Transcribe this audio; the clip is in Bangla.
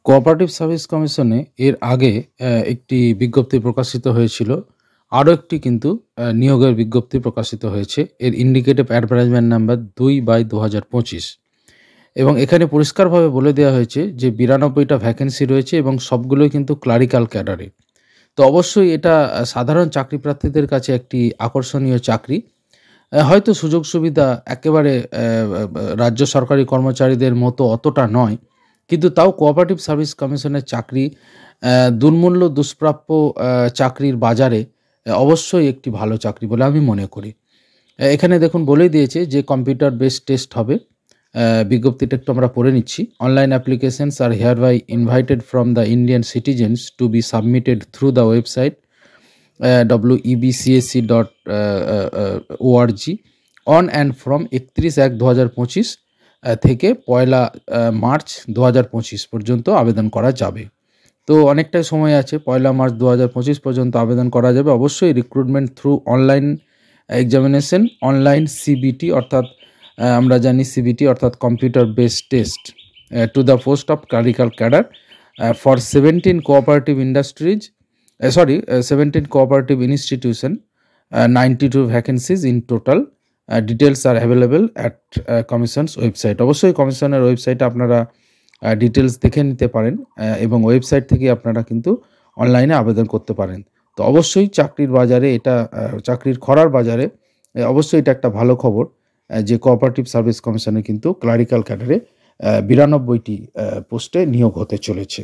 কোঅপারেটিভ সার্ভিস কমিশনে এর আগে একটি বিজ্ঞপ্তি প্রকাশিত হয়েছিল। আরও একটি কিন্তু নিয়োগের বিজ্ঞপ্তি প্রকাশিত হয়েছে। এর ইন্ডিকেটিভ অ্যাডভার্টাইজমেন্ট নাম্বার ২/২০২৫ এবং এখানে পরিষ্কারভাবে বলে দেওয়া হয়েছে যে ৯২টা ভ্যাকেন্সি রয়েছে এবং সবগুলোই কিন্তু ক্লারিক্যাল ক্যাডারে। তো অবশ্যই এটা সাধারণ চাকরি প্রার্থীদের কাছে একটি আকর্ষণীয় চাকরি। হয়তো সুযোগ সুবিধা একেবারে রাজ্য সরকারি কর্মচারীদের মতো অতটা নয়। কিন্তু তাও কোঅপারেটিভ সার্ভিস কমিশনের চাকরি দুর্মূল্য দুষ্প্রাপ্য চাকরির বাজারে অবশ্যই একটি ভালো চাকরি বলে আমি মনে করি। এখানে দেখুন বলেই দিয়েছে যে কম্পিউটার বেসড টেস্ট হবে। বিজ্ঞপ্তিটা একটু আমরা পড়ে নিচ্ছি। Online applications are hereby invited from the Indian citizens to be submitted through the website webcsc.org on and from ৩১/১/২০২৫ থেকে ১ মার্চ ২০২৫ পর্যন্ত আবেদন করা যাবে। তো অনেকটাই সময় আছে, ১ মার্চ ২০২৫ পর্যন্ত আবেদন করা যাবে। অবশ্যই recruitment through online examination, online CBT অর্থাৎ আমরা জানি সিবিটি অর্থাৎ computer based test to the post of clerical cadre for 17 cooperative industries 17 cooperative institution, 92 vacancies in total. Details are available at commission's website. অবশ্যই কমিশনের ওয়েবসাইটে আপনারা ডিটেলস দেখে নিতে পারেন এবং ওয়েবসাইট থেকে আপনারা কিন্তু অনলাইনে আবেদন করতে পারেন। তো অবশ্যই চাকরির বাজারে এটা চাকরির খরার বাজারে অবশ্যই এটা একটা ভালো খবর যে কোঅপারেটিভ সার্ভিস কমিশনে কিন্তু ক্লারিক্যাল ক্যাডারে ৯২টি পোস্টে নিয়োগ হতে চলেছে।